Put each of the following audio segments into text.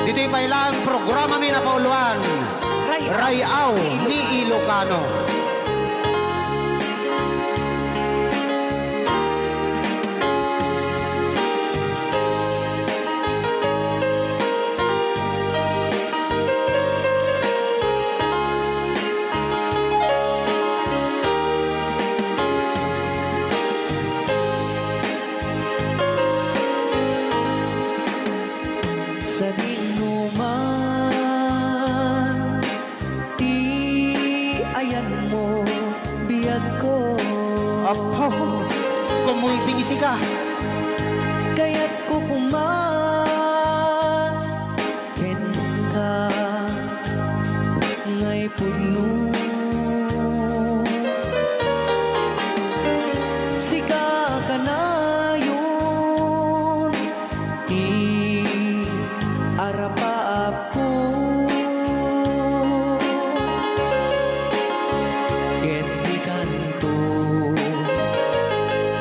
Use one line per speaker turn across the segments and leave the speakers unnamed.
Dito'y pailang programa mi na pauluan. Rayaw ni Ilocano.
Sa dinuman, di ayan mo biyag ko.
Apo, kumulting isi ka.
Kaya't kukuman, ken ka ngay puno. Sika ka na yun, di arapaap ko. Ket di kanto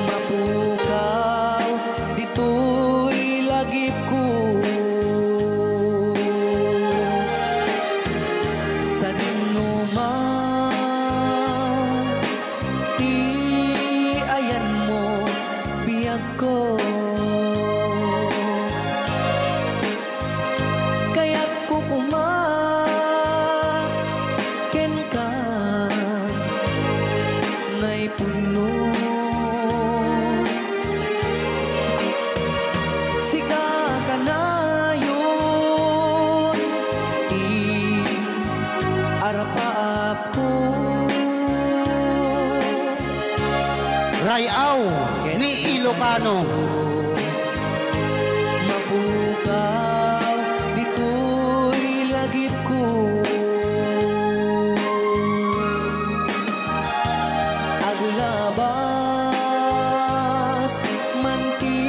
mapukaw, dito'y lagip ko. Sa dinuman, di ayan mo biyag ko. Kaya't kukuman, ken ka ngay puno. Sika ka na yun, di arapaap ko.
Rayaw ni Ilocano.
Mapukaw, dito'y lagip ko. Aglabas, manti,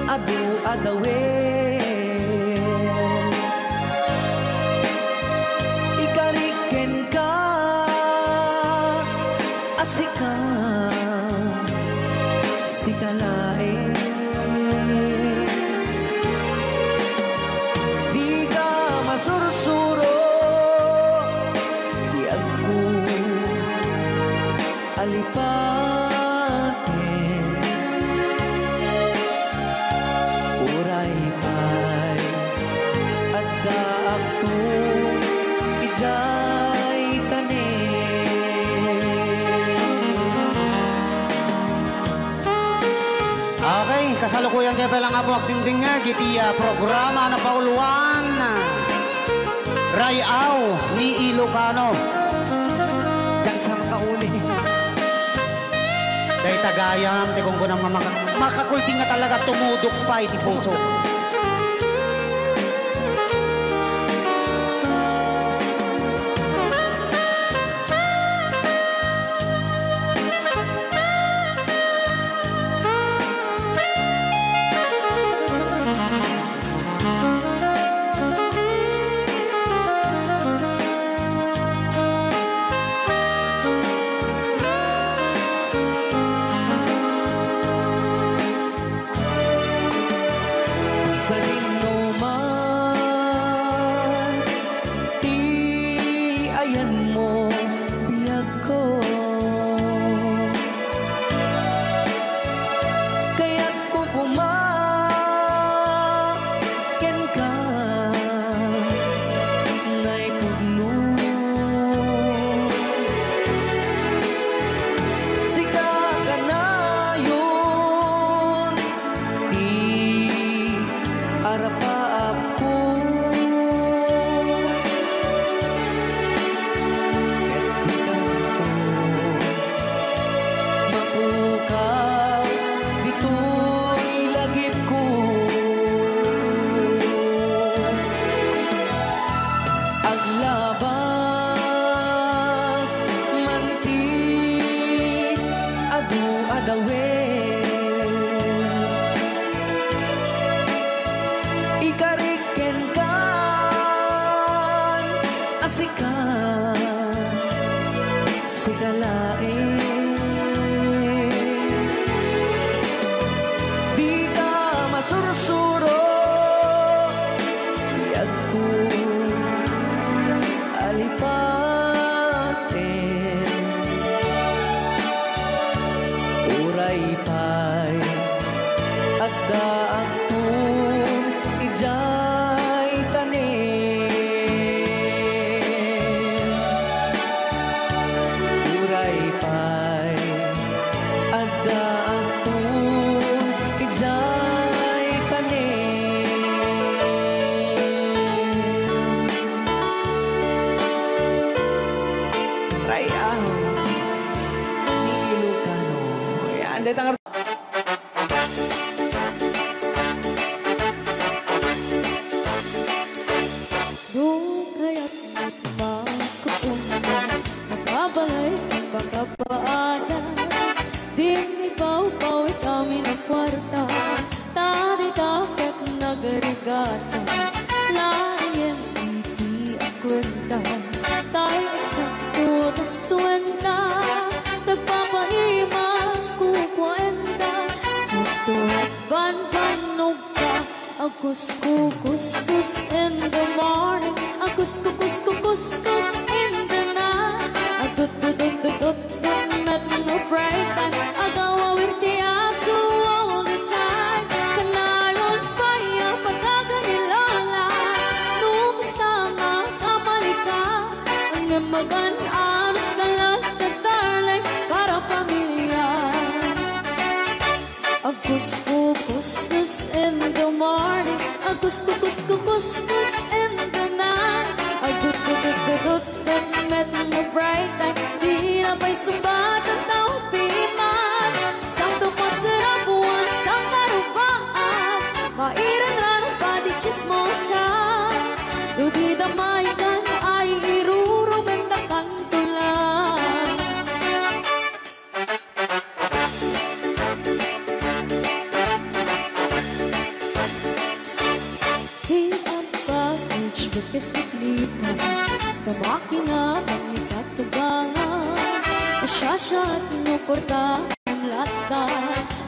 adu-adawen. Ikariken ka, asika, sikalae. Di ka masursuro, di ako alipatin. Uray pa'y adda ako ijay
Okay, kasalukuyan kayo palang ako agdingding nga. Gitiya programa na pauluan. Rayaw ni Ilocano.
Diyan sa makauli.
Dahil tagayam, di kung kunang makakulting nga talaga tumudok pa iti puso.
Sa dinuman, di ayan mo biyag ko. Kaya't kukuman, ken ka ngay puno. Sika ka na yun, di arapaap ko. Ket di kanto mapukaw, dito'y lagip ko. Aglabas, manti, adu-adawen.
nagkarigata layan iti akwenta tayo eksakto tas tuwenta tagpapaimas ko kwenta sakto ban-banog ka kus in the morning kus in the night tut met no bright time agaw awirti aso all the time kanayon kaya pagkaganilala nung kasama kamalika ang namagan anos ka lang katarlay para pamilya kus in the morning kus in the night tut met no bright time di na pa'y sumbat ang taong piman sakto pa sarap buwan sa karupaan mairan ranong pati chismosa dugi damay kan ay irurumenta kantulan hit ang package bakit itlita kamaki nga ang ikatubangan asyasya at nuporta ang lata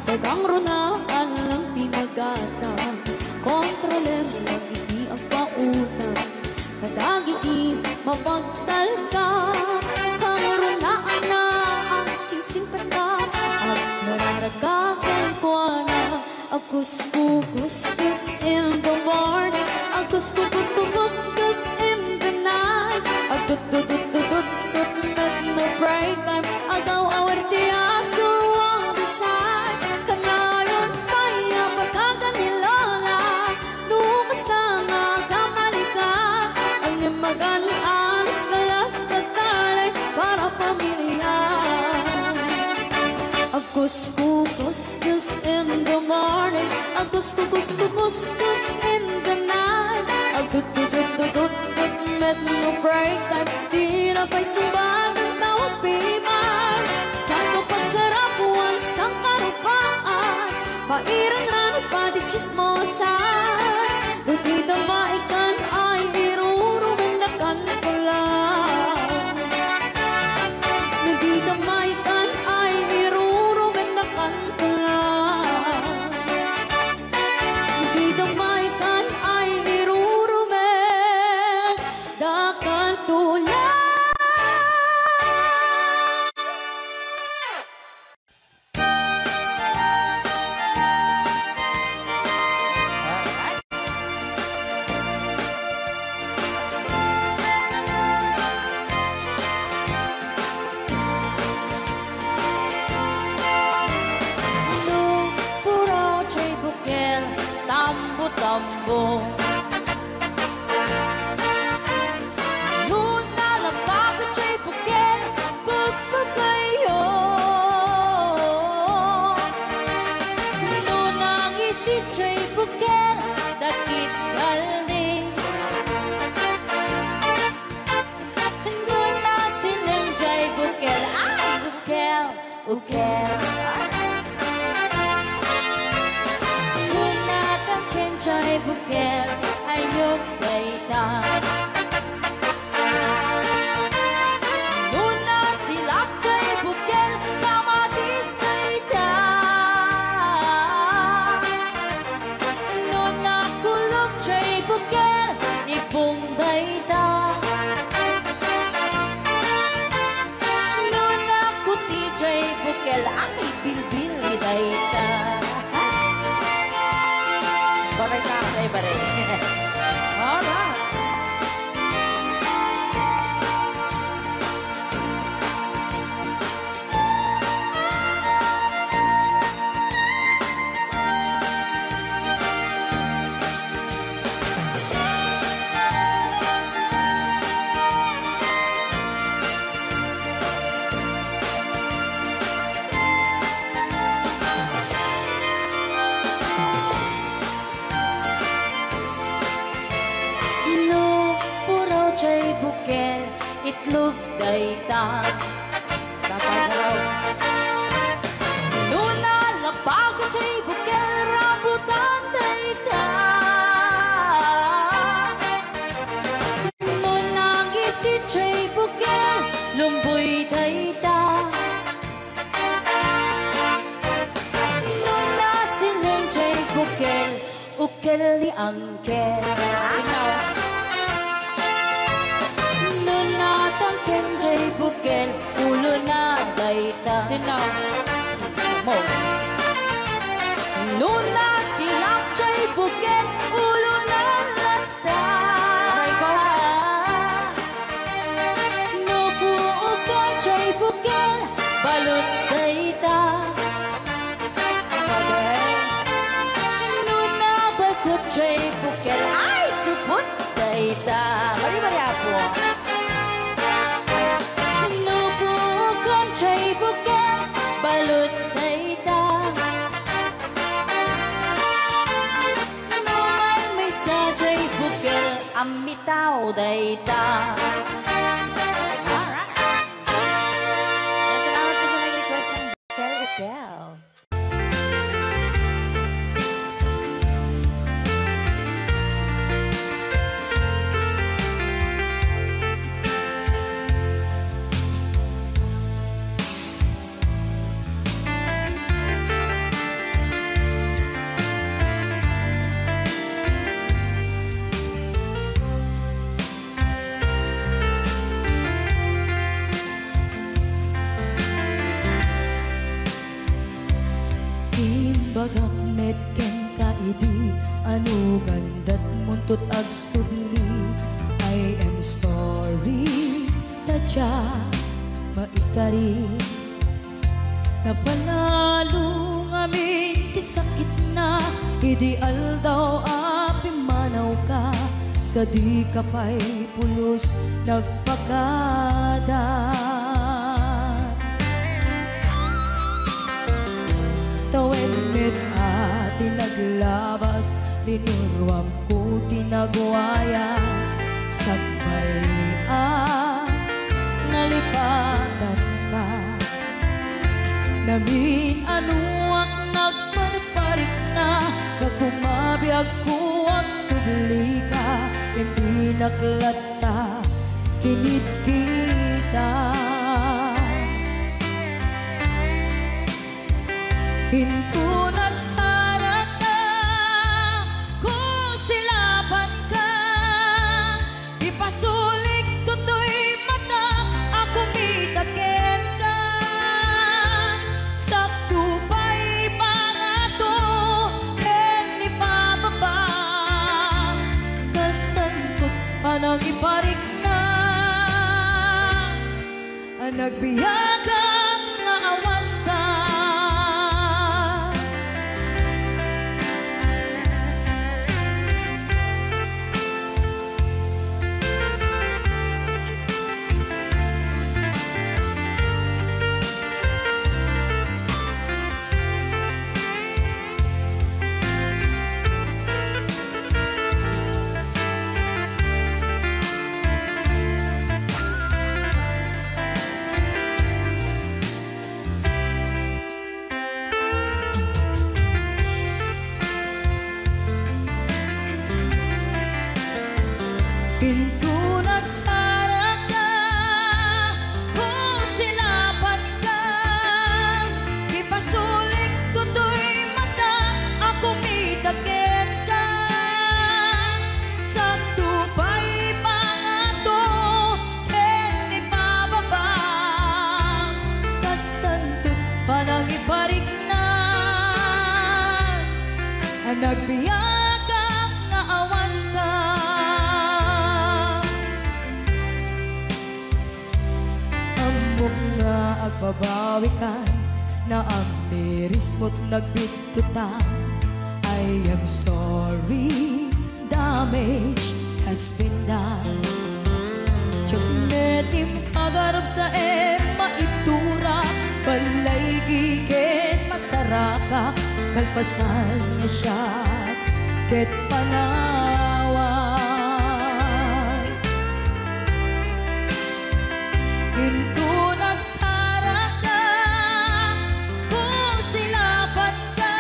dagang runaan lang tinagata kontrolem lang iti ang pautang kadagiti mapagtal ka kang runaan na ang sising patap at nararagakan ko na kus in the morning kus in the night tut met no bright time agaw awarte aso all the time kanayon kaya pagkaganilala nung kasama kamalika ang namagan anos kalat katalay para pamilya kus in the morning kus in the night tut met no bright time di na pa'y sumbat ang tawag piman saan pa sarap buwan sa karupaan mairan ranong pati chismosa dugi damaikan ay irurumendakan ko lang dugi damaikan ay irurumendakan ko lang dugi damaikan ay irurumendakan ko lang. Tambo Luna lamang at siya'y bukel pagpagayo Luna ang isip siya'y bukel dakit kalning Luna silang siya'y bukel ay bukel Chay bukel ayok daytan Luna silap chay bukel kamatis daytan Luna kulog chay bukel ipong daytan Luna kuti chay bukel ang ibilbil daytan Baray ka, ay baray. Alright. Itlog daytan Kapagalaw Luna lapag at siya'y bukel rambutan daytan pukel ni angke. Nunatang kenjay pukel, ulo na dayta. Sinaw. Mo. Nuna silap jay pukel, ulo na lata. Nubuukan jay pukel, balut dayta. Jay pukel ay supot dayta. Bari-bari apo. Nubukan jay pukel balut dayta. Numan may sa jay pukel amitaw dayta. Alright. Salamat po sa nag-request ng bukel-bukel.
Bagak met ken kaidi anu gandat muntut ag sudli. I am sorry tadya maikari napanalo ngamin ti sakit na ideal daw api manaw ka sa di kapay pulos nagpakada. Tawenit at tinaglabas, tinuruam ko tinagwayas. Sagbay nalipatan ka. Namin anuak nagparparik na, nagpumabiyag ko ang subli ka. Hindi naklata, kinit kita. Hinto nagsarag na kung silaban ka. Ipasulik tutoy mata ako mitakin ka. Sakto pa'y pangato ken ni pababa. Kastantot anang iparik na. Ang nagbiyagang nga awan ka. Pinto nagsarag na kung silaban ka. Ipasulik tutoy mata ako mitakin ka. Sakto pa'y pangato ken ni pababa. Kastanto panang iparik na. Ang nagbiyagang nga awan ka. Nga agbabawi ka na ang miris mo't nagbitutan. I am sorry, damage has been done. Tiyagnetim agarap sa maitura, balay gigen masaraka, kalpasan niya siya ket panawan. Hinto nagsarag na kung silaban ka.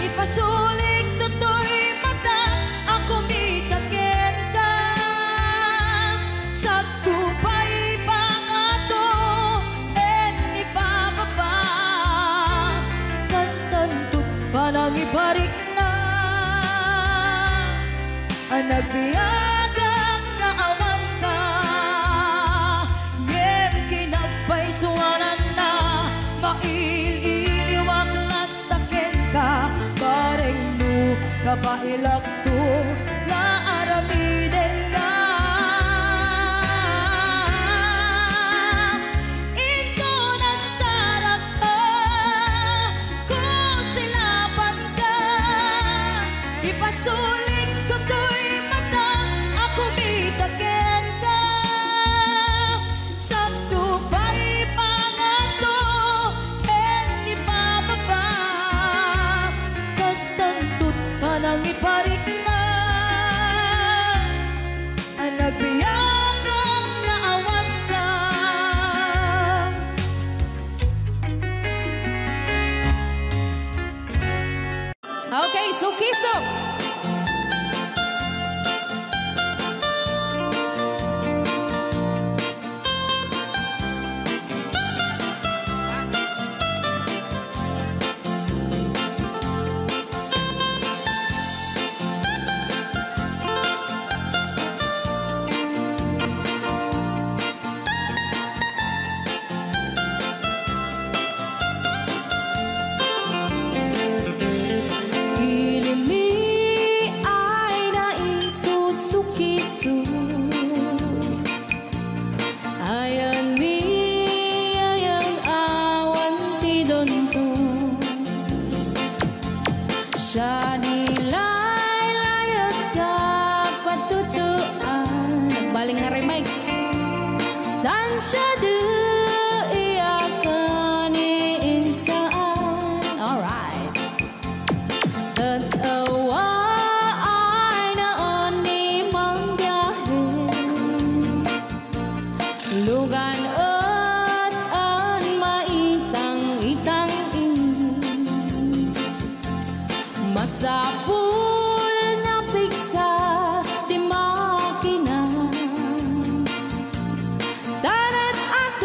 Ipasulik tutoy mata ako mitakin ka. Sakto pa'y pangato ken ni pababa. Kastantot panang ibarik na. nagbiyagang naawan ka. Ngem kinapay suwanan na, maililiwag lataken ka. Bareng mo kapailak to, nga aramiden ka. Ito nagsarap ka, kung silapan ka. Ipasuling to'y mata, ako mitaken ka. Sakto pa'y pangato, ken ni bababa. Kastantot pa nang iparik na, ang nagbiyagang naawan ka.
Okay, so kisok. Ilimi ay naisusukiso. Ayan ni ayang awan ti donto. Siya nilay layat ka patutuan. Nagbaling nga remix. Dan siya de iyakan ni insaan. Alright. Tatawa ay naon ni mang biyahe. Lugan at an maitang-itang ini. Masapul na piksa di makina. Darat at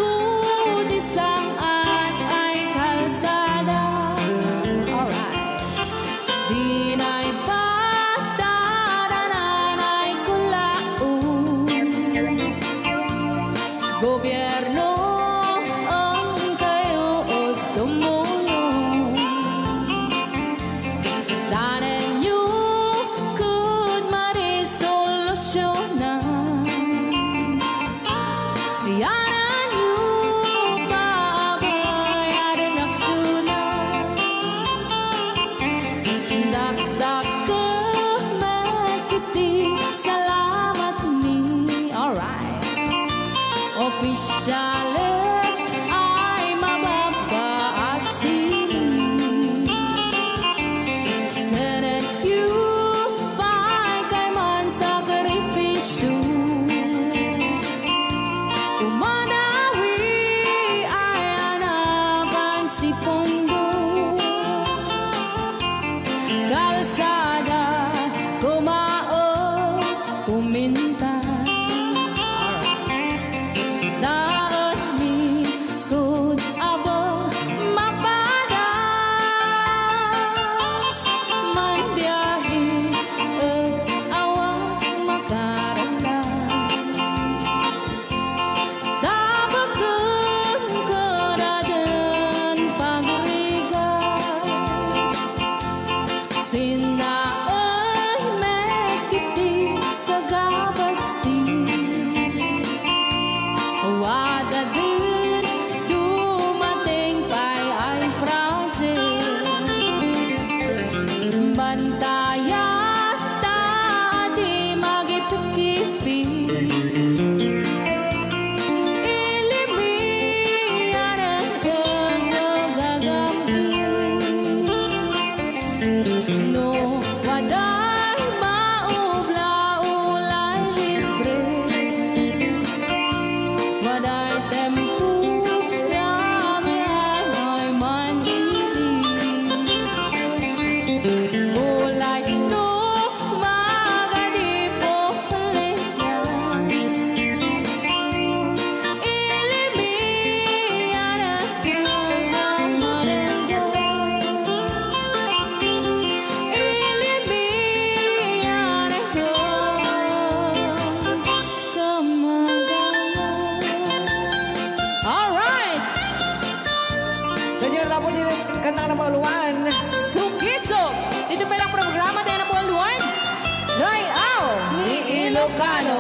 Ilocano.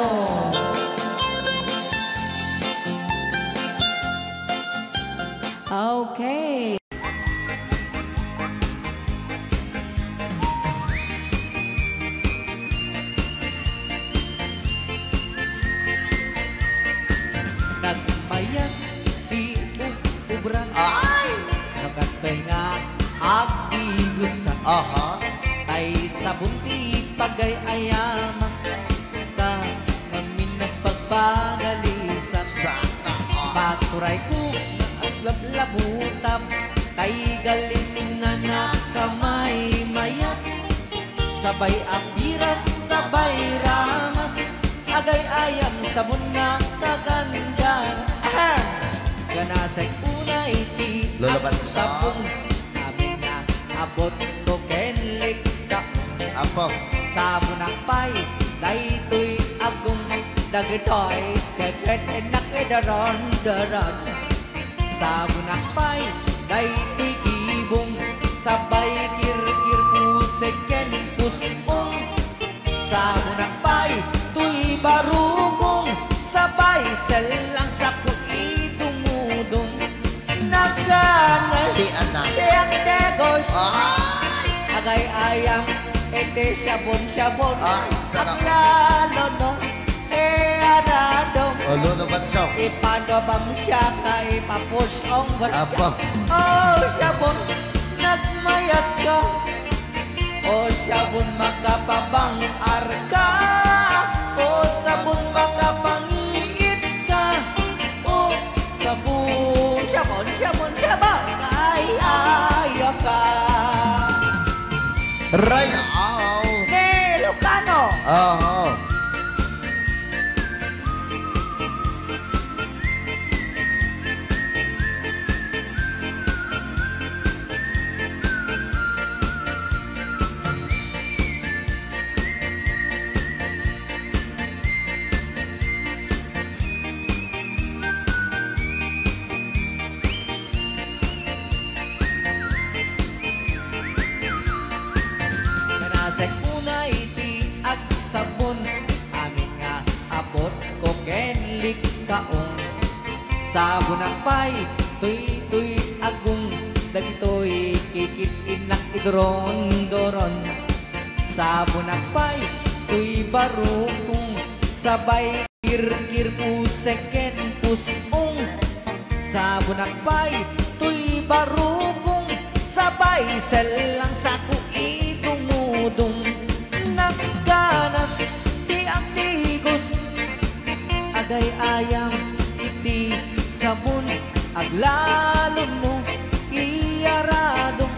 Okay.
Nagmayat di ubra ay nagastoy nga agigusa tay sa bunti pagay ayaman ka ngamin nagpagpagalisan paturay ko aglablabutam kay galis na nakamay mayat sabay apiras sabay ramas agay ayam sabon na kaganda ganasay unay ti ang sabong amin na abot to kenlik ka
Apo.
sabon akpay daytoy agong dagitoy keket nakidaron daron sabon akpay daytoy ibong sabay kirkir puseken pusong sabon akpay tuy barugong sabay selang sa kuidumudong nagganay
Di anak.
tiyak degos
Ay!
agay ayam ete sabon-sabon
Ay, sarap.
lalo no anadong
Lolo Bansong.
ipanobam siya kay papush ong
Apo.
oh sabon nagmayat ka oh sabon makapabang arka oh sabon makapangiit ka oh sabon sabon ay ayaw ka
Right out.
Ilocano
Oo.
Kanasay unay ti ag sabon amin nga abot ko kenlik kaong sabon ang pay tuy agong dagitoy kikit inak idron doron sabon ang pay tuy barukong sabay kirkir puseken pusong sabon ang pay tuy barukong sabay selang sa kuidumudong nagganas di ang tigos agay ayam iti sabon aglalo mo iyarado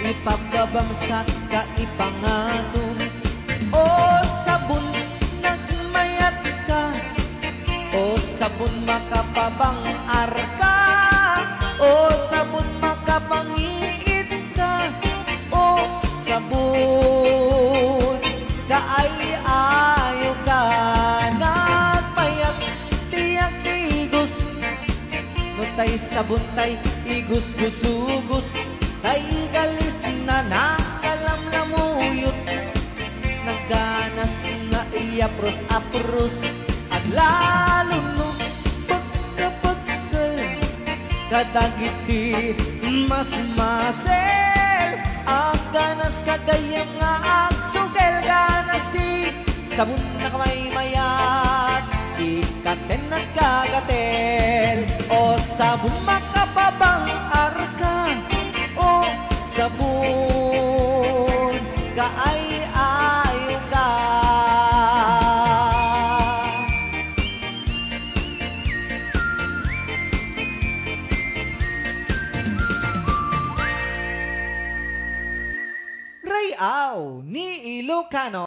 ipababamsak ka ipangatong o sabon nagmayat ka o sabon makapabang arka o sabon makapangiit ka o sabon kaay ayo ka nagmayat tiyak tigos no tay sabon tay igos busugos tay galis na nakalamlamuyot nagganas nga iapros apros at lalo no pagkapagkal kadagiti mas masel ang ganas kagayam nga agsugel ganas di sabon na kamay mayat ikaten at kagatel o sabon makapabang arka o sabon kaay ayo ka Rayaw ni Ilocano.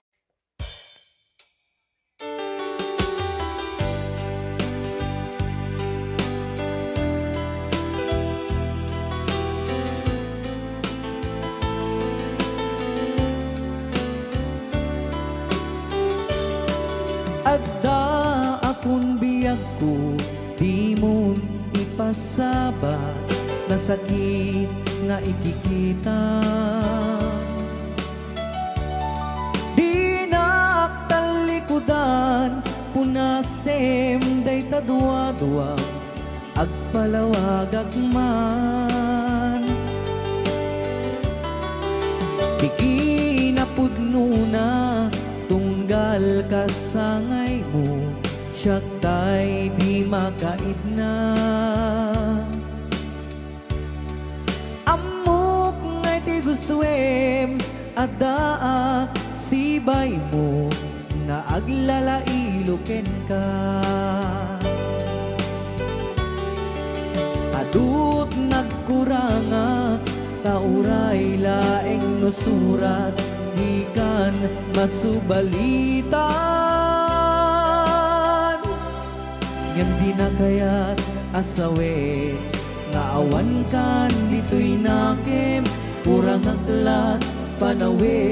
Adda akong biyag ko, di mo ipasabat na sakit nga ikikita. Di naktalikudan
nasem day tadwa-dwa agpalawag agman Tiki na pudno na tunggal kasangay mo siya tay di makaid na Amok ngay ti gustuem adaak sibay mo na aglalailuken ka Adut nagkuranga tauray laeng nusurat ikan masubalitan Ngem di na kaya't asawe nga awan kan dito'y nakem kurang aklat panawe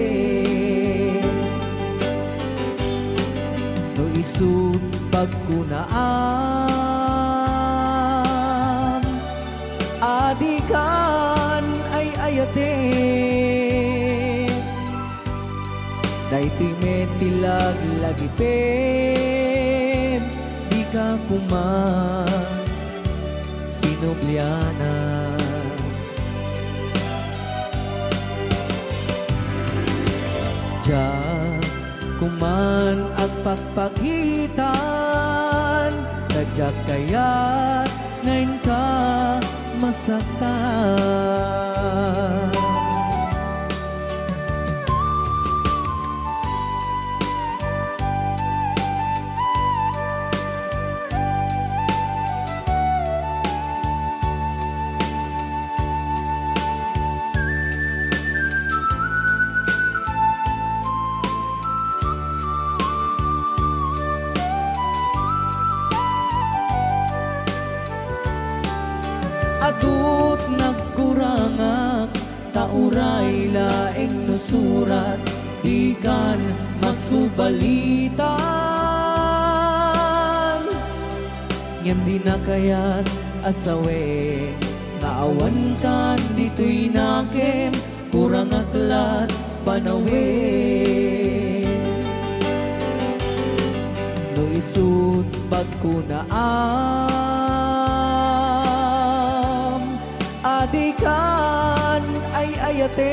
no isut pagkunaan adikan ay ayate Daito'y metilag lagipem di ka kuman sinubliana Diyan kuman ang pagpagitan Tadyak kaya't ngayon ka masaktan Adut nagkurangak tauray laeng nusurat ikan masubalitan Ngem di na kaya't asawe nga awan kan dito'y nakem kurang aklat panawe no isut pagkunaan Adikan ay ayaten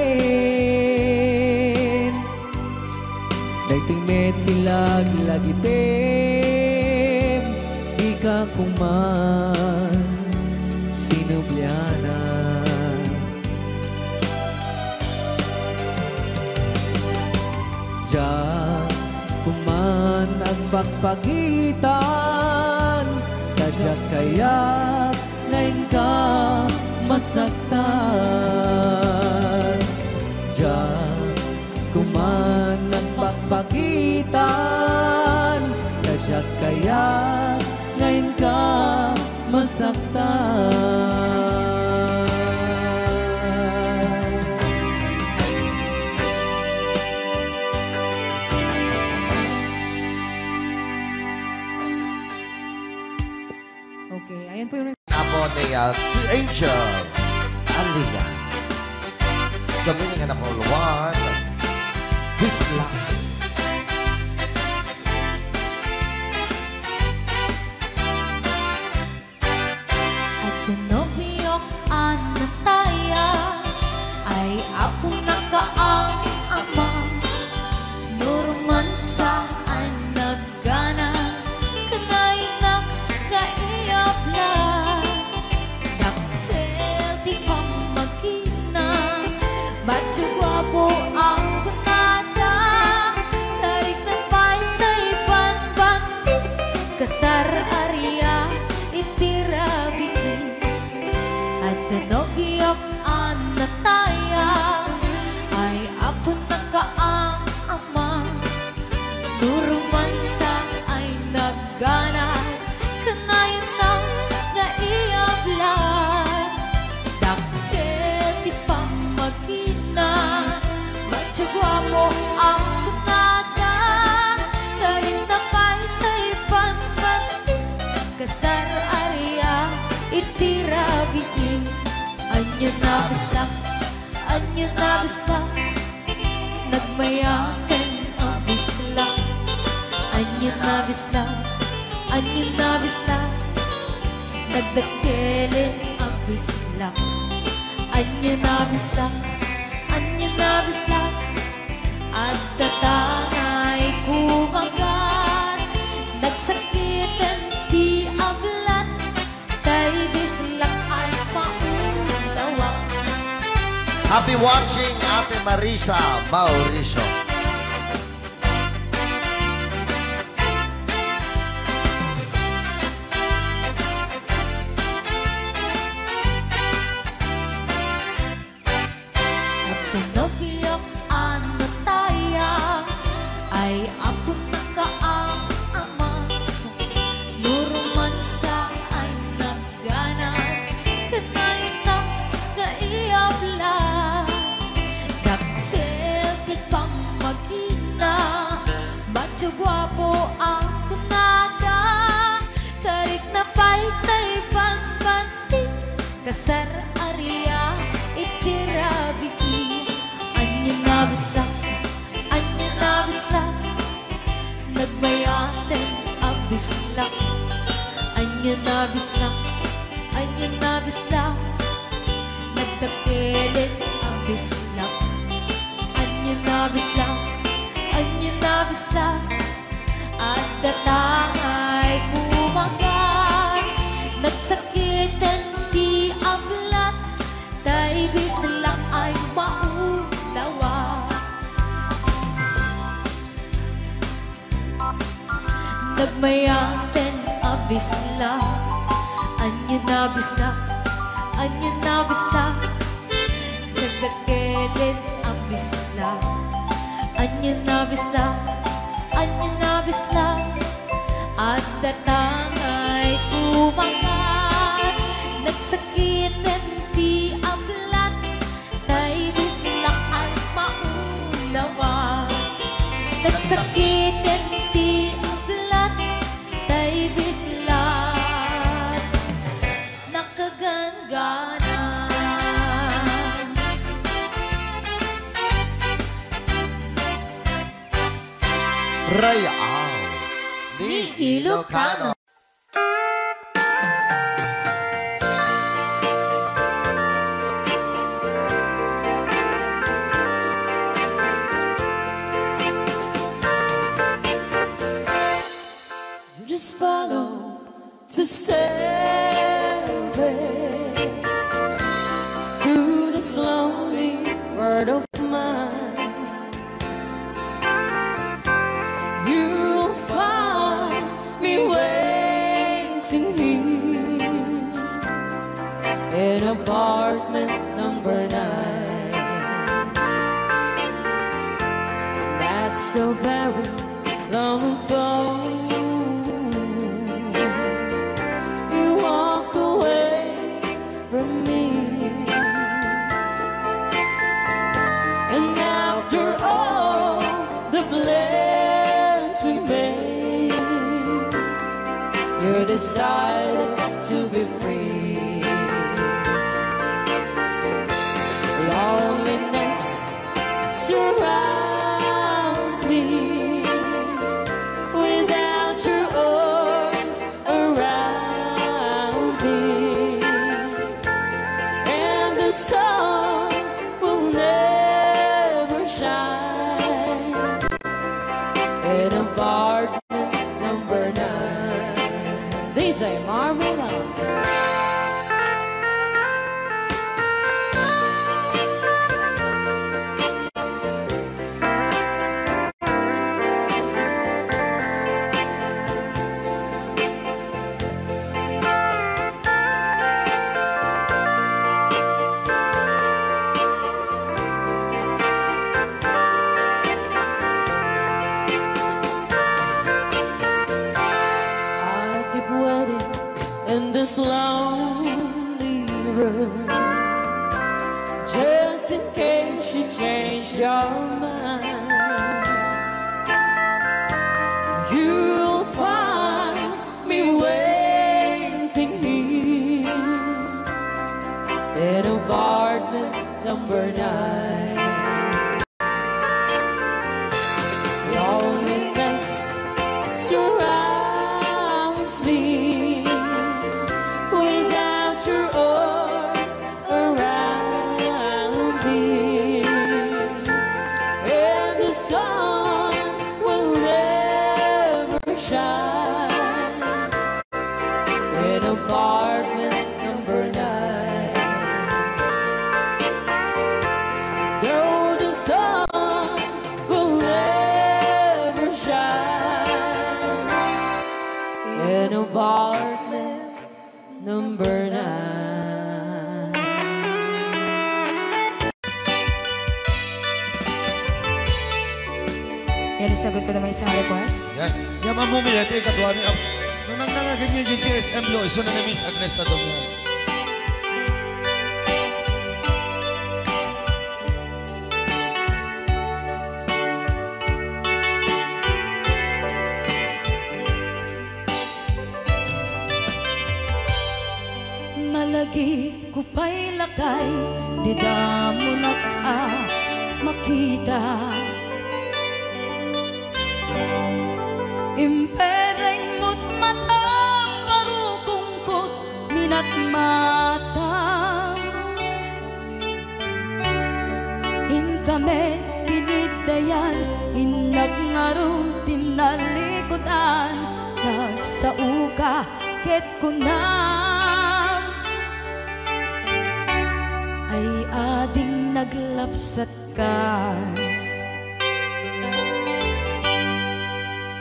Daiting metilag lagipem Di ka kuman sinubliana Diyan kuman ang pagpagitan Kadyak kaya't ngayon ka masaktan Diyan kuman ang pagpagitan Kadyak kaya ngayon ka masaktan
Okay, ayan po yung
Apo ni The Angel. Aliga. Sabihin nga na po, Luan. Bisla.
At pinobiyok ang nataya ay ako nakaang ama Nurman saan nagganas kanay na naiyabla Daktel di pa magkina Batyo gwapo ang kunada Karik ng pantay panbanti Kasar Arya itirabi At nanogiyok ang nataya Ay ako nakaang ama Nurumansa ay nagganas Kanayon na naiyablan Daktil di pa magkina Matsagwa mo ang kunada Karin na pantay panbanti Kasar Arya itirabiin Anyo na basak Nagmayakan ang bisla Anyo na bisla
anyo na bislak, nagdakilin ang bislak. Anyo na bislak, at tatangay kumagat, nagsakitan di ablat, tay bislak ay maulawak.
Happy watching, Ate Marisa Mauricio.
At pinagiyok ano taya, ay ako nakaama. Nuruman sa ay nagganas, kanay na naiyabla. Dakil pang magina, macho guwapo ang kunada. Karik na palitay pangbanti, kasar area itirabi. Anyo na bislak, nagmayaten ang bislak. Anyo na bislak, nagdakilin ang bislak. Anyo na bislak, at datangay kumagat, nagsakitan di ablat, tay bislak ay maulawa. Nagmayaten ang bislak, anyo na bislak, nagdakilin ang bislak. Anyo na bislak, at datangay kumagat, nagsakitan di ablat, tay bislak ay maulawa. Nagsakitan di ablat, tay bislak nakagangana.
Rayal ni Ilocano.
Just follow the stairway through this lonely world of mine. You'll find me waiting here in apartment number 9. That's so very long ago. You decided to be free. Loneliness surrounds me without your arms around me, and the sun will never shine in apartment number 9. DJ Marvela. In this lonely room, just in case you change your mind, you'll find me waiting here in apartment number 9. Loneliness surrounds apartment number 9.
Yan, sagot ko naman isang request.
Yan. Yan mamumili. Ito yung kadwa ni Ab. Nung nangangagan niya yung GSM lo, iso na Miss Agnes sa doon yan.
Malagi ko pa'y lakay, di da mo makita. Impereng mo't mata, parukungkot, minat mata. In kami pinigdayan, inag ngaro tinalikodan, nagsauka ket kunam. Ay ading naglapsat ka.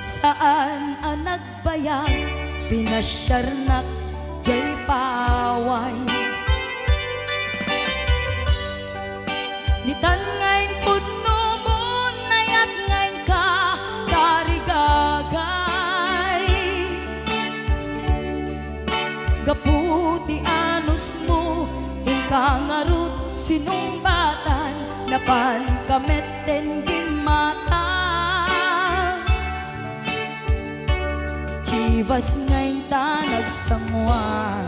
Saan ang nagbayag, pinasyarnak jay paway. Nitan ngayon pudno mo, nayat ngayon ka, karigagay. Gaputi anos mo, inkangarut sinumbatan, napan kameten gimata. Chivas ngayon ta nagsangwan.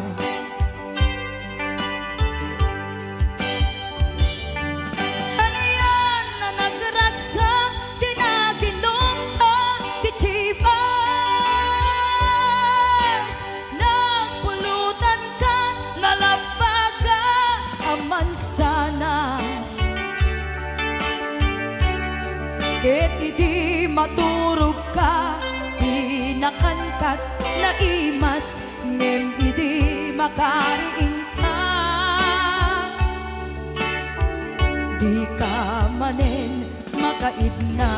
Ano yan na nagragsak, di naginom ta, di Chivas. Nagpulutan ka, nalabaga, aman sanas. Ket idi maturog ka, nakankat na imas, ngem idi makariing ka. Di ka manen makaidna.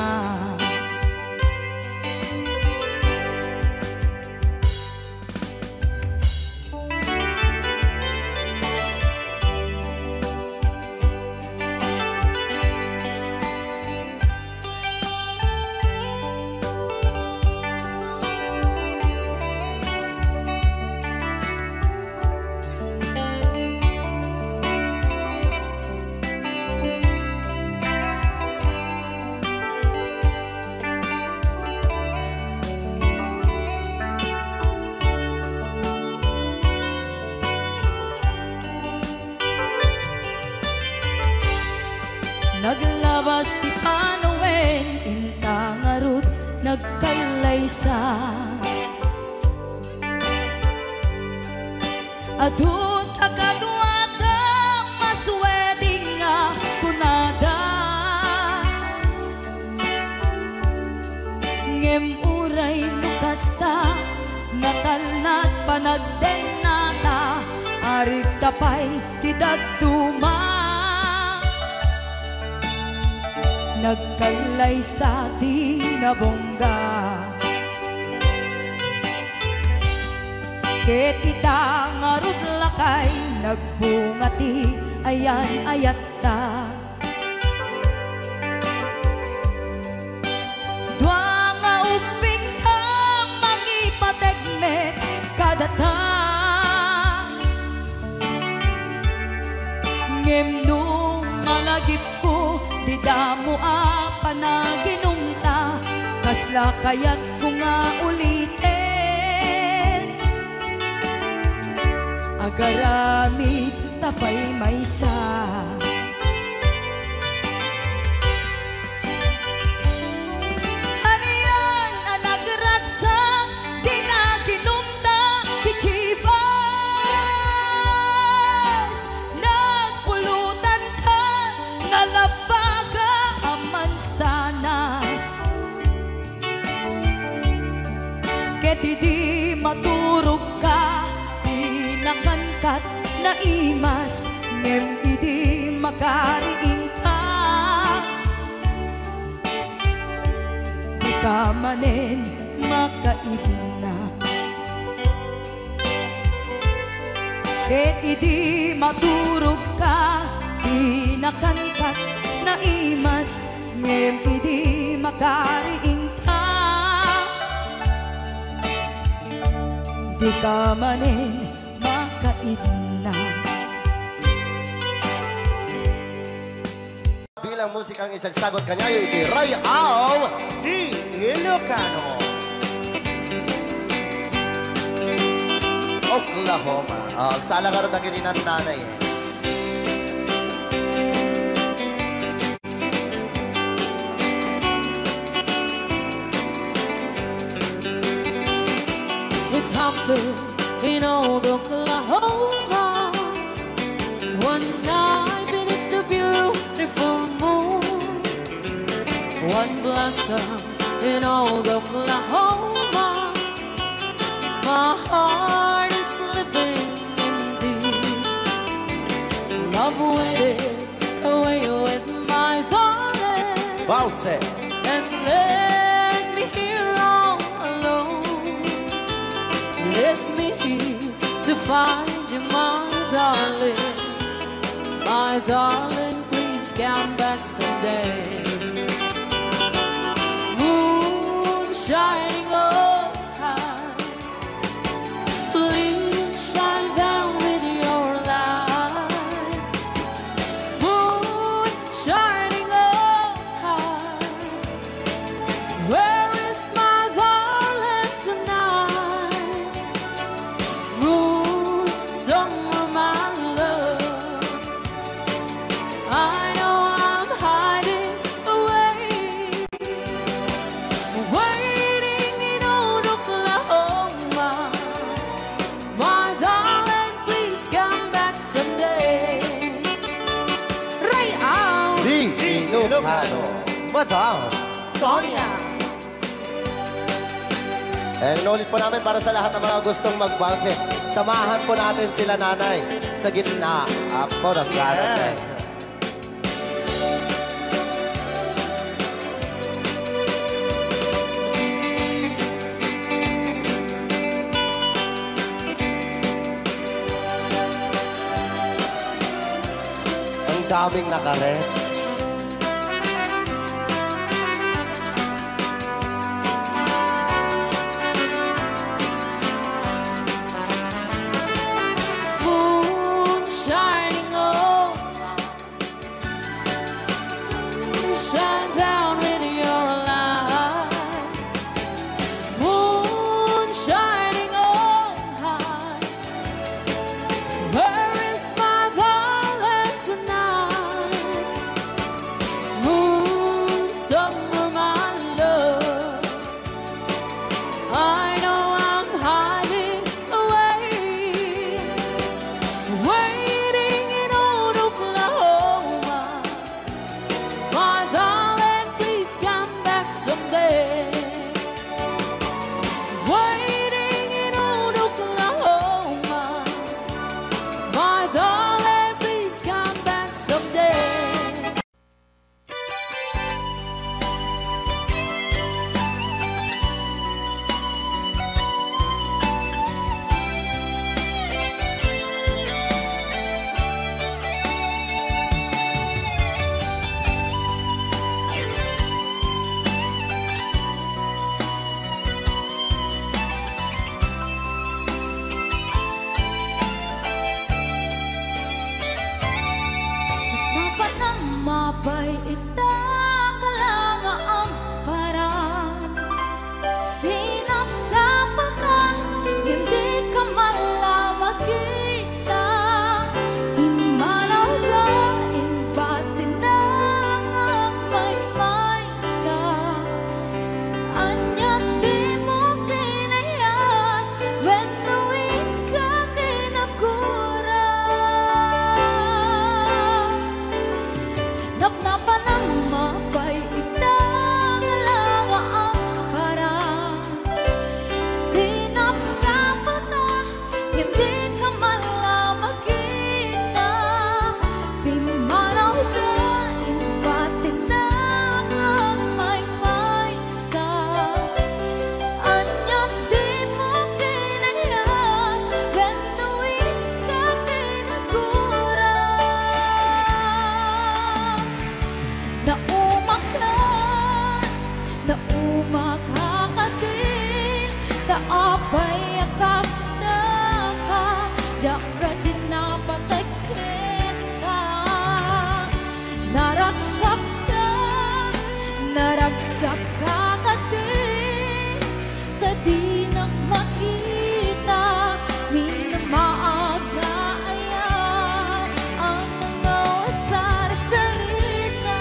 Naglabas ti Panowen, intangarut nagkalaysa. Adun akadwada, masweding nga kunada. Ngem uray nukasta, natalnat panagdenata, arit tapay tidagduma. Nagkailay sa tinabongga. Ket ita ngarud lakay, nagbungati ayan ayatta. Dua nga uping ka, mangipategmet kadata. Ngem nung malagip ko, di damo panaginumta, kasla kaya't ko nga ulitin. Agaramit tapay maysa. Ano yan ang nagragsak, di naginumta, di Chivas. Nagpulutan ka, nalabaga, aman sanas. Ket di maturog ka, di nakankat na imas, ngem idi makariing ka. Di ka manen makaibna. Ket idi maturog ka, di nakankat na imas, ngem idi makariing ka. Di ka manin makaidna.
Bilang musikang isagsagot kanyayo, iti Rayaw ni Ilocano. Oklahoma. Agsala ka rin na kininan nanay.
It happened in old Oklahoma one night beneath the beautiful moon. One blossom in old Oklahoma. My heart is living in thee. Love waited away with my darling.
Bounce.
And let me here all alone. Let me here to find you, my darling. My darling, please come back someday. Moon shining oh high, please shine down with your light. Moon shining oh high, where is my darling tonight? Moon, summer, my love, I know I'm hiding away, waiting in old Oklahoma. My darling, please come back someday. Right out,
Di Ilocano. Madam.
Sonia.
Inulit po namin para sa lahat ng mga gustong magbanse. Samahan po natin sila nanay sa gitna. Apo, nagkaras. Ang daming nakaret.
Moon shining oh, shine down with your light. Moon shining oh high, where is my darling tonight?
Daapay akas na ka, Diakra din napatagin ka. Naragsak ka din, tadi makita, minamaag nga ayan, ang mga wasar-sarita.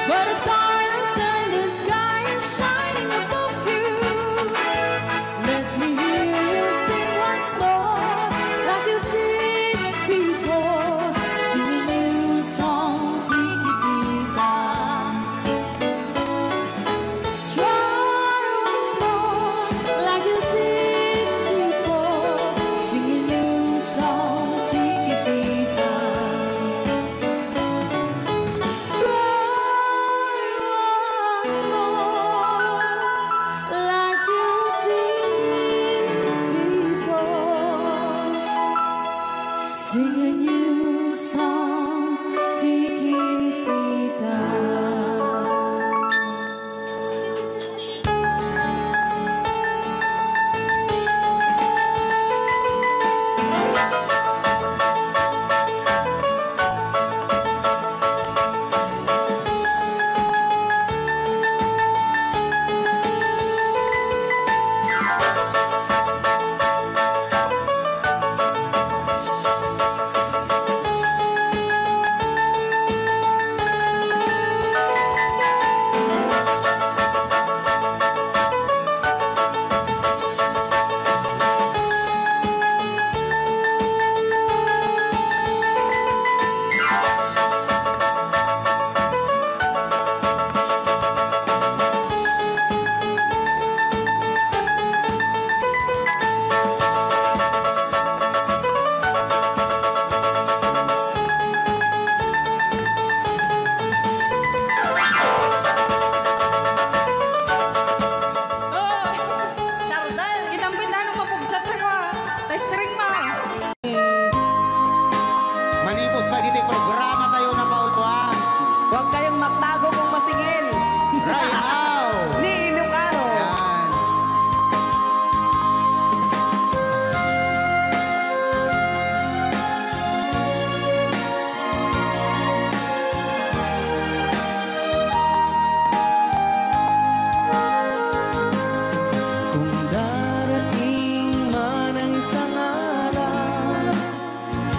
But a starless in the sky is shining above you. Let me hear you sing once more, like you did before. Sing a new song, chiquitita. Try once more, like you did before. Sing a new song, chiquitita. Sing a new song, chiquitita.
Manipod pa dito yung programa tayo na pauluan.
Huwag kayong magtago kung masingil.
Right now!
Ni Ilocano.
Yan.
Kung darating man ang isang araw,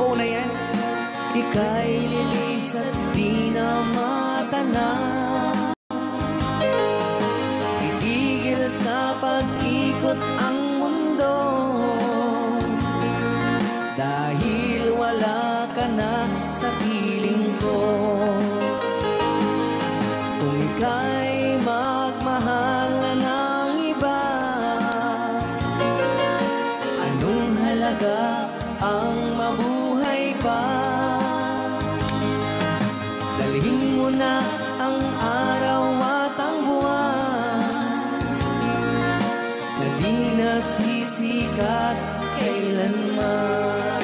oo na yan, ika'y lilis at di na matanaw. Itigil sa pag-ikot ang mundo, dahil wala ka na sa piling ko. Kung ika'y magmahal na ng iba, anong halaga ang mabuhay pa? Dalhin mo na ang araw at ang buwan, na di nasisikat kailanman.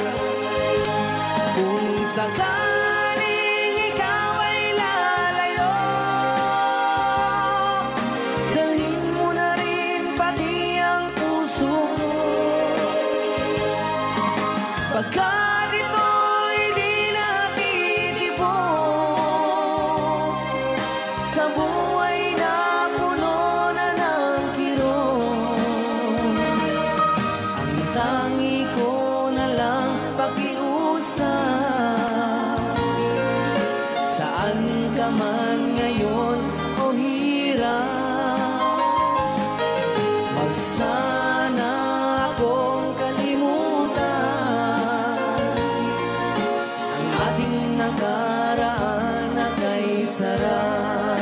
Kung sakaling ikaw ay lalayo, dalhin mo na rin pati ang puso mo. Pagkat ito'y di natitibok sa buhay na puno na ng kirot, ang tangi ko na lang pakiusap. Saan ka man ngayon o hirap, wag sana akong kalimutan ang ating nakaraan na kay sarap.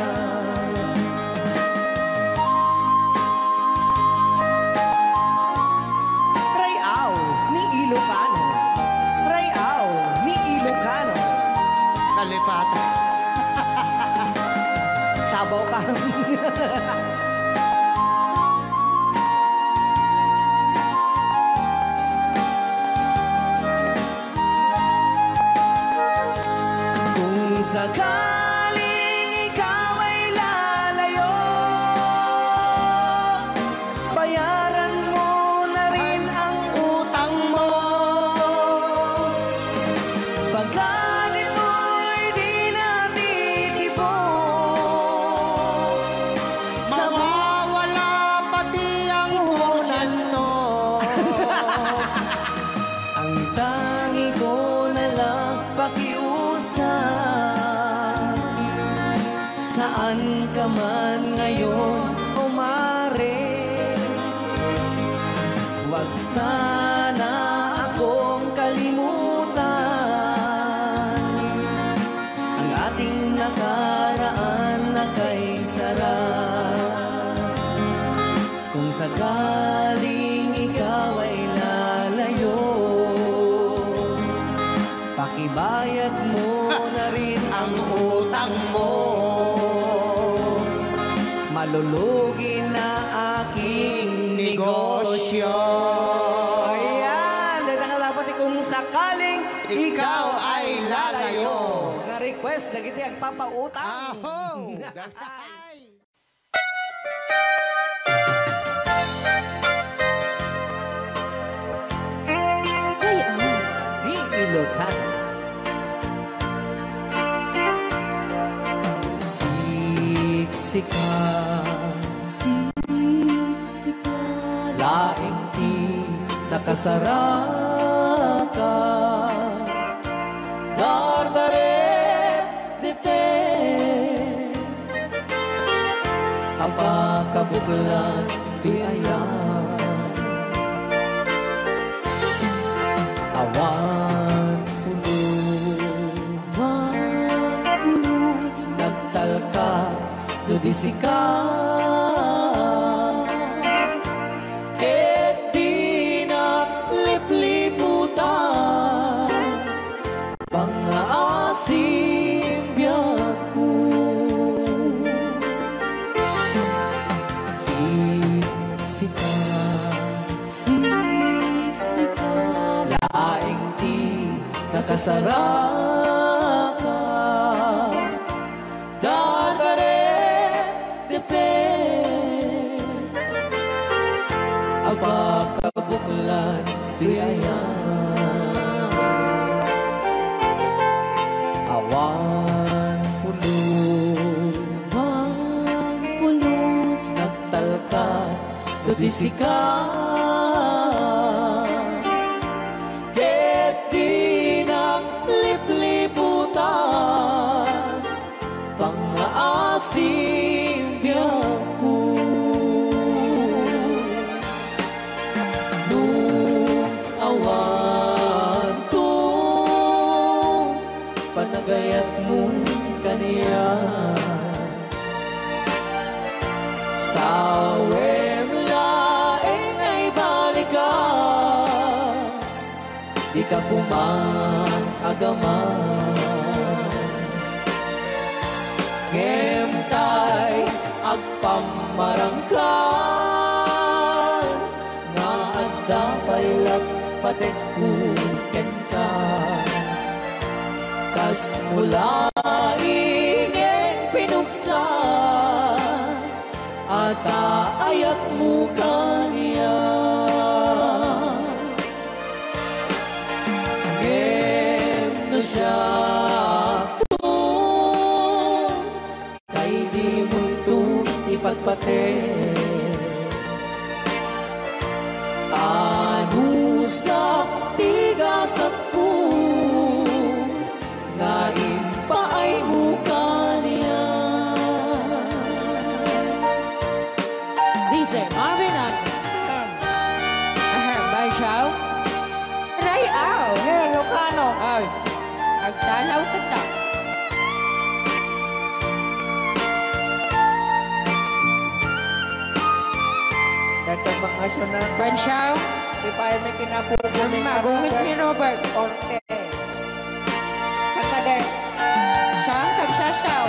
Rayaw ni Ilocano. Rayaw ni Ilocano.
Kalipatan.
Tabaw ka. Kung sakaling ikaw ay lalayo, bayaran mo na rin ang utang mo. Pagkat ito'y di natitibok sa Saan ka man ngayon o mare, huwag sana akong kalimutan ang ating nakaraan na kay sarap. Kung sakaling ikaw ay lalayo, pakibayad mo na rin ang utang mo. Malulugi na aking negosyo. Ayan, dahil nga dapat kung sakaling ikaw ay lalayo. Na-request na kita ang papautang.
Ay, ah.
Di Ilocan. Siksika,
Siksika.
laing di nakasaraka. Dardaret dite, apakabuklan di ayan. Awan pulos, nagtalka do di sika. Ket di naglipliputan pangaasim biyak ko. Siksika,
Siksika.
laing di nakasaraka. Dardaret depe, apakabuklan di ayan. Awan pulos, nagtalka do di sika. Ket di naglipliputan pangaasim biyak ko. Nung awan to, panagayat mo kaniya. Sawem laeng ay balikas, di ka kumang agaman. Ngemtay agpamarangkan, nga adda paylat patek kuken ka. Kas mula ingeng pinuksan, ata ayat mo kaniya. Ngem no siya kay di mo ito ipagpate. Ano sa tigasan ko, nga impaay mo kaniya.
DJ Marvin at Bay Chow. Ray Ao.
Ngayon, Lucano.
Ay, agdalaw ka ta.
Datang mga syunan.
Ban Chow.
Di pa ay may kinapupuli.
Magungit ni Robert.
Orte. Kakade.
Saan kagsasaw?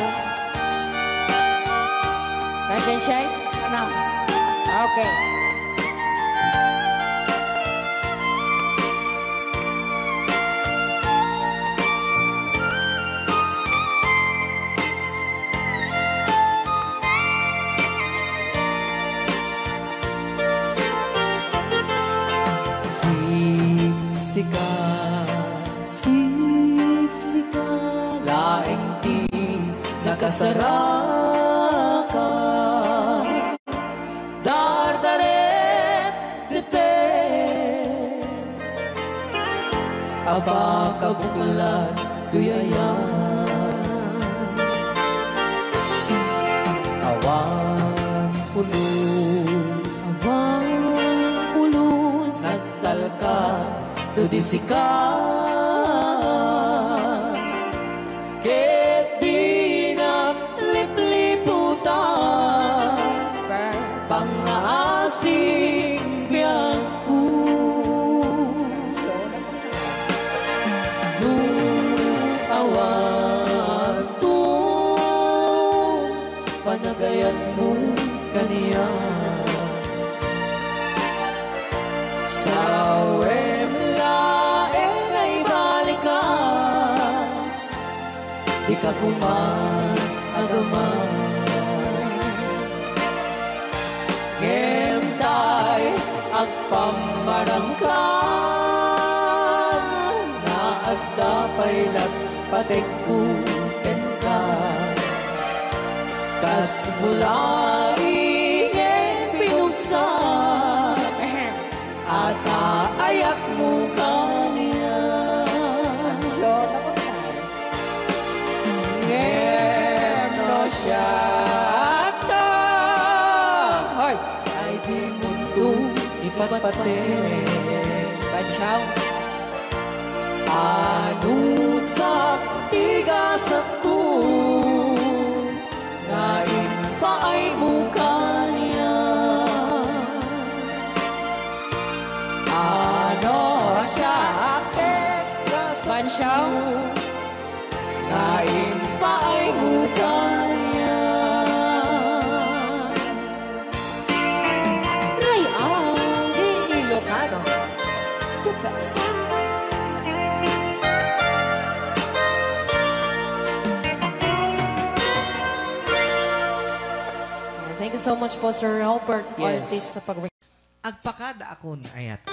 Nasensay?
Ano?
Okay.
Siksika,
Siksika.
laing di nakasaraka. Dardaret dite, apakabuklan tuyayan. Awan pulos,
Abang pulos
nagtalka, dudisikan. Ket di naglipliputan, pangaasing biyangku. Nung awan to, panagayan mo kaniya. Sa wemlaeng ay balikas, di ka kuman agaman. Ngemtay agpamarangkan, na agdapay lagpatek kuken ka. Kas mulaing pinusan, at aayak mo kaniya. Ngeno siya na, hoy, ay di mundo ipatpate. Bansyaw, anusak tigasat ko, ngayon pa ay mukha niya. Ano siya aket
Bansyaw,
ngayon pa ay mukha niya.
Rayaw,
Ilocano.
the best. Thank you so much po, Sir Robert
Yes.
Ortiz, sa pag
Agpakada ako ni ayat ko.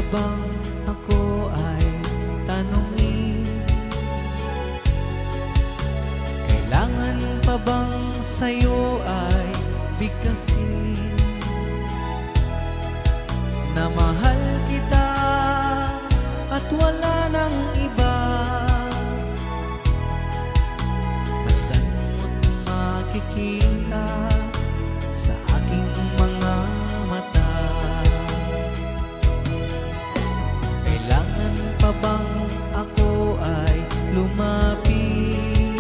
bang ako ay tanungin? Kailangan pa bang sa'yo ay bigkasin? Na mahal kita at wala nang iba. Masdan mo't makikita sa aking mga mata. Kailangan pa bang ako ay lumapit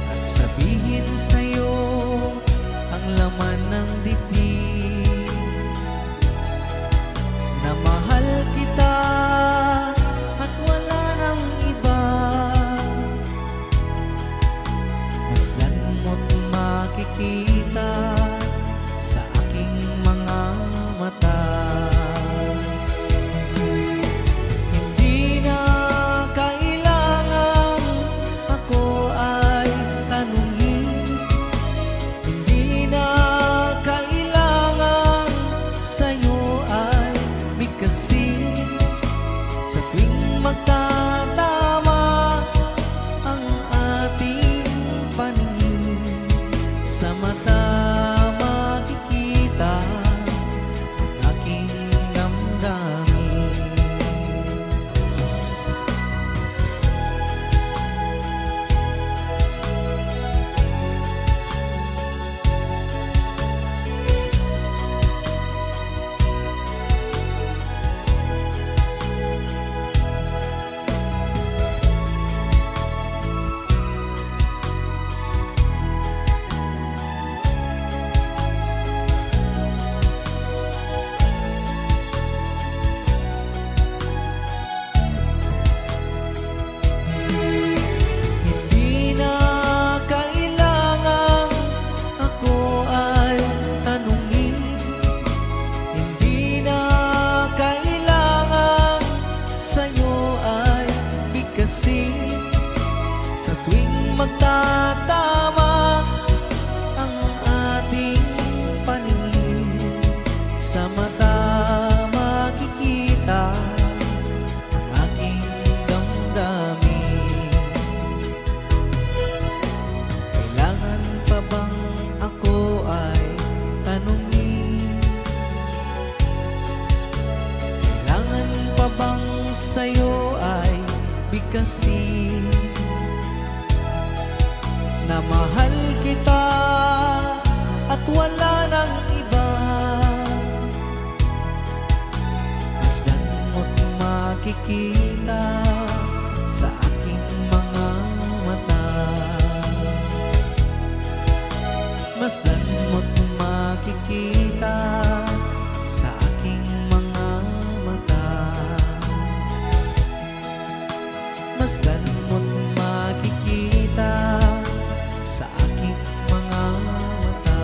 at sabihin sa'yo ang laman ng dibdib? Na mahal kita at wala nang iba. Masdan mo't makikita sa aking mga mata. Hindi na kailangan ako ay tanungin. Hindi na kailangan sa'yo ay bigkasin. Sa tuwing magtatama ang ating paningin, sa mata makikita ang aking damdamin. Hindi na kailangan ako ay tanungin. Hindi na kailangan sa'yo ay bigkasin. Sa tuwing magtatama ang ating paningin, sa mata makikita ang aking damdamin. Kailangan pa bang ako ay tanungin? Kailangan pa bang sa'yo ay bigkasin? Na mahal kita at wala nang iba. Masdan mo't makikita sa aking mga mata. Masdan mo't makikita sa aking mga mata. Masdan mo't makikita sa aking mga mata.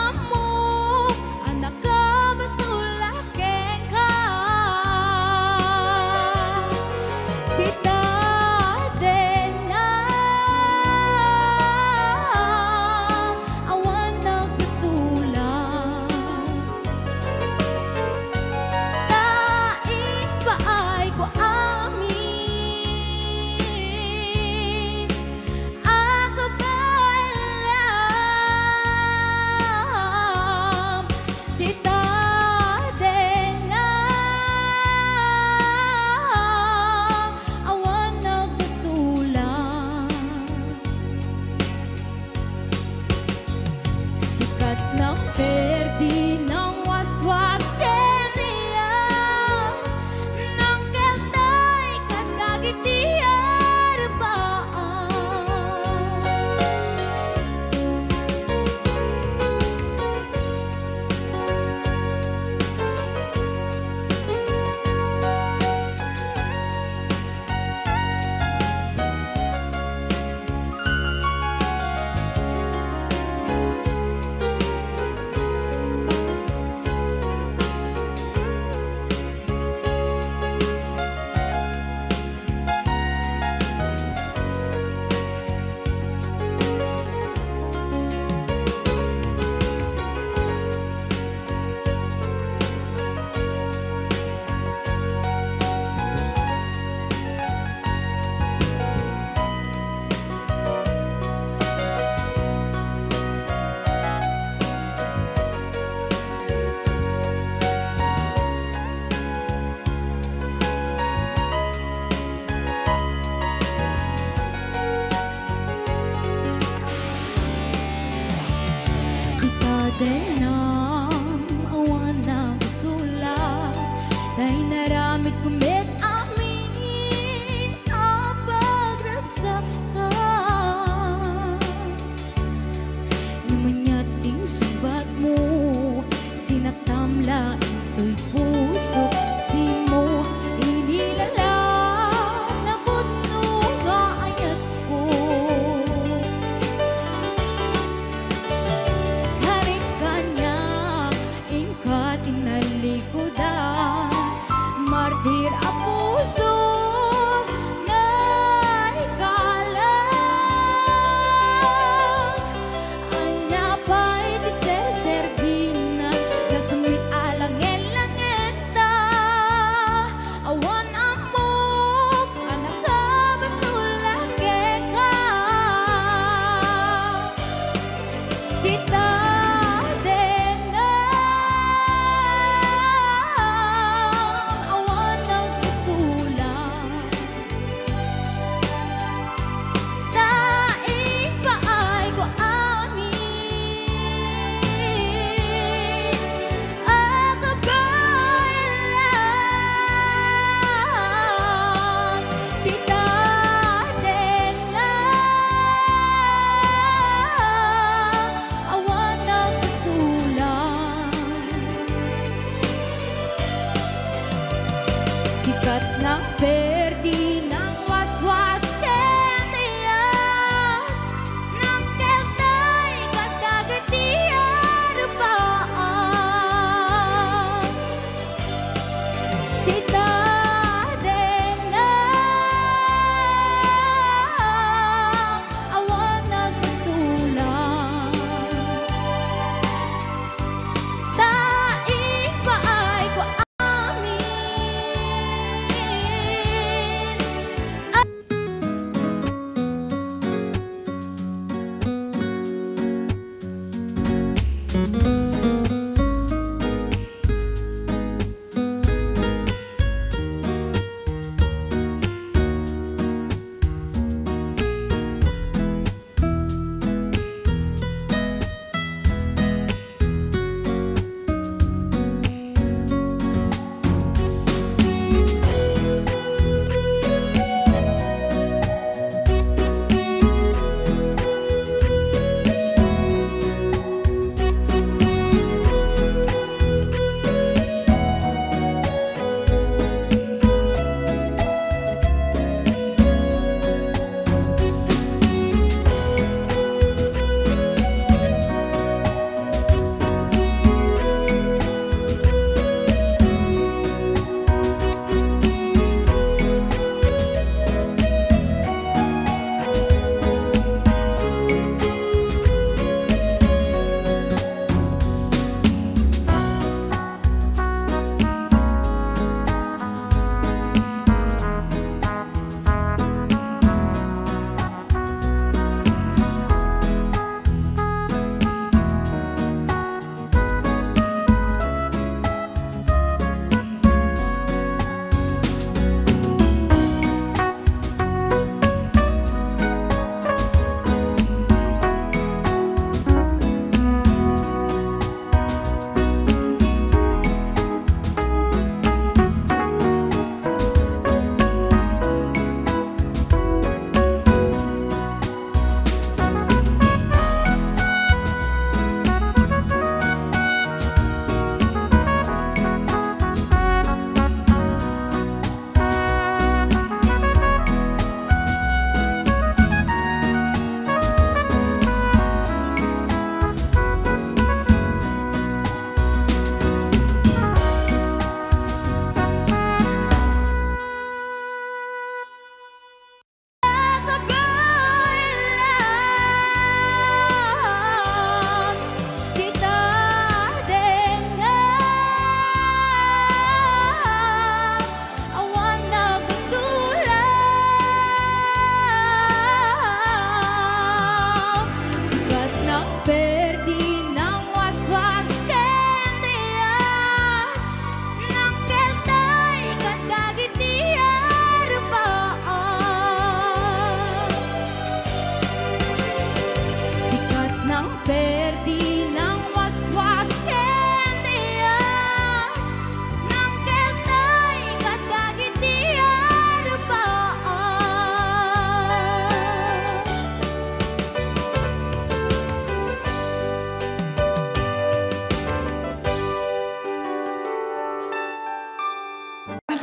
amok anak ka basulakeng ka Tita Dena awan nagbasulang Tain pa ay ko amin Ako ba alam Tita Dena awan nagbasulang Sikat ng perdi ng waswas keniya Nang keltay kadagit di arbaan Tita Dena awan nagsula Dahil naramit kumit amin ang pagragsak ka Namanyating subat mo Sinaktamla ito'y puso Di mo inilala Nabutno ka ayat ko Harip ka niya, ingkat inalikudan Martir ang puso na ikalang Anapay di ser-servina Kasumit alangen-langenta Awan amok, anak ka basulake ka Tita Dena awan nagbasulang Daing pa ay ko amin Ako ba alam Tita Dena awan nagbasulang Sikat ng perdi ng waswas keniya Nang keltay kadagat di arbaan Tita Dena awan nagbasulang Daing pa ay ko amin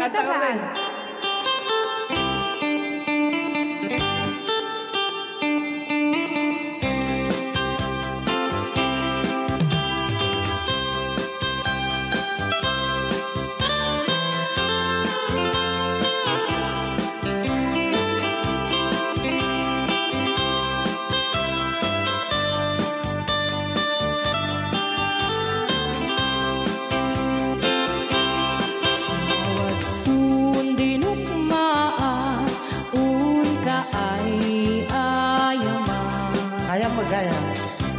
Kanta ka rin.
Bawat un dinukmaan, un ka ay ayaman.
Kaya magaya.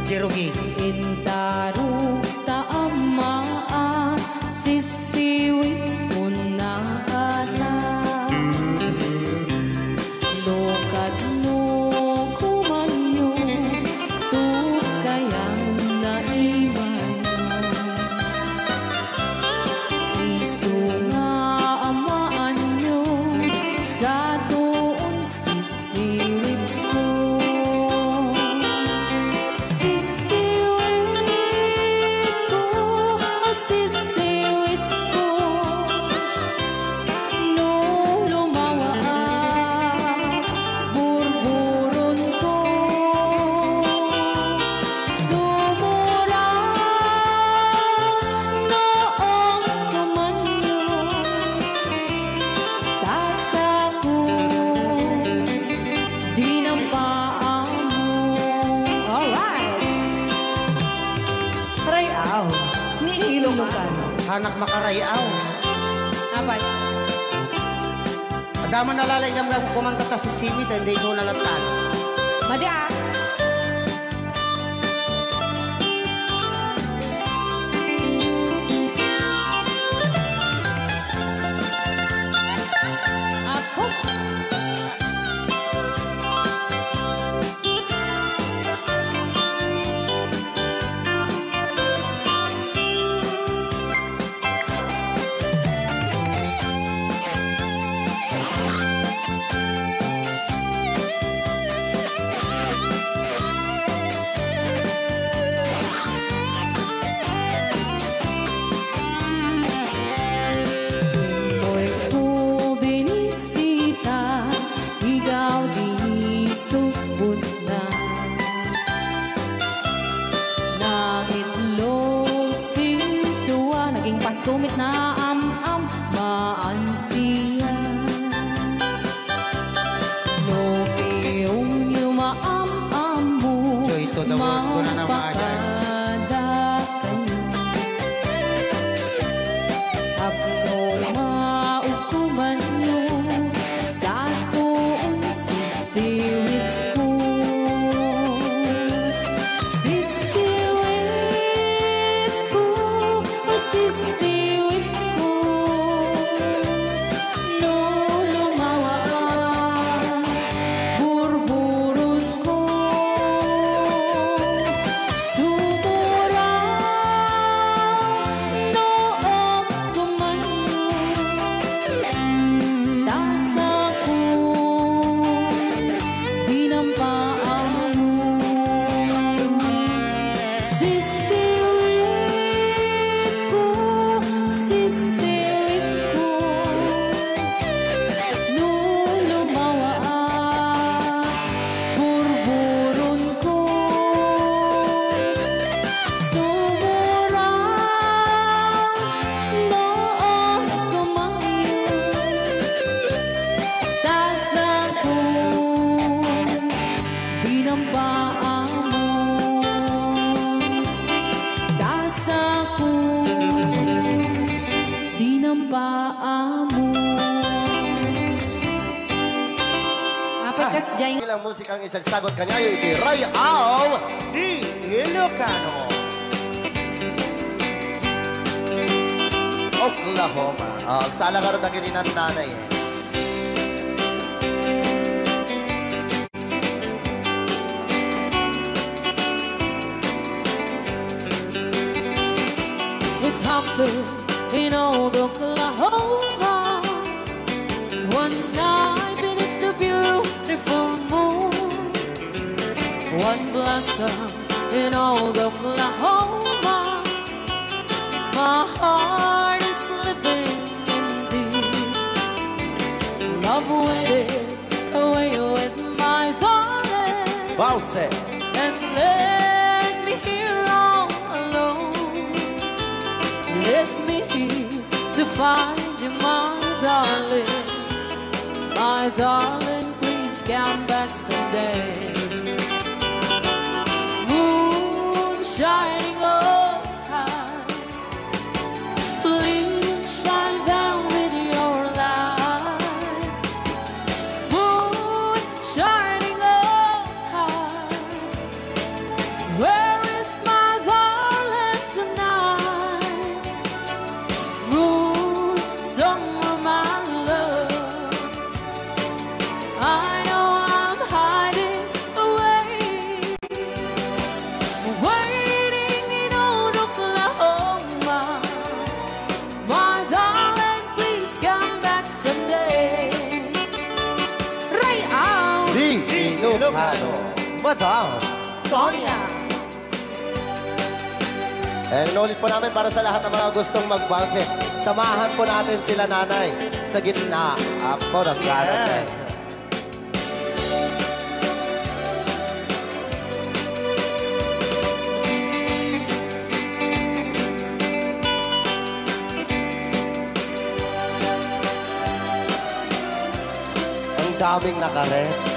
Jerugi.
Intaro taamaan, sisiwit mo na alam. Lokad mo kumanyo, tukayan na imay. Isu nga amaan nyo, sa doon sisiwit ko. Sisiwit ko, sisiwit ko. No lumawa burburon ko. Sumura noong kumanyo, tasa ko dinampaan mo. Alright!
Rayaw. Ni Ilocano.
Hanak makarayaw.
Apat.
Adama nalalay kang kumanta ta si Simit, hindi ko nalatan.
Madi ah! Ako? Mo'y po binisita, ikaw di subot na. Nang itlog sintuwa, naging pastumit na am-am, maansiya. No piyong yumaam-am mo,
Joy to the world ko na naman,
mapakada kayo. Apno maukuman nyo, sa tuon sisiwit ko. Sisiwit ko, sisiwit ko. No lumawa burburon ko. Sumura noong kumanyo, tasa ko dinampaan mo. Sisiwit ko, sisiwit ko. No lumawa burburon ko. Sumura noong kumanyo, tasa ko dinampaan mo. Tasa ko dinampaan mo. Apat kas dyan.
Ilang musikang isagsagot kanyayo iti Rayaw di Ilocano. Oklahoma. Ang sala karon na kininan nanay.
It happened in old Oklahoma, one night beneath the beautiful moon. One blossom in old Oklahoma, my heart is living in thee.
magbarse.
and let me here all alone. Let me here to find you, my darling. My darling, please come back someday. Moon shining oh high, please shine down with your light. Moon shining oh high, where is my darling tonight? Moon, somewhere my love, I know I'm hiding away, waiting in old Oklahoma. My darling, please come back someday. Right out,
Di Ilocano. Madam.
Sonia.
And inulit po namin para sa lahat ng mga gustong magbarse. Samahan po natin sila nanay sa gitna po ng carousel. Ang daming nakaret.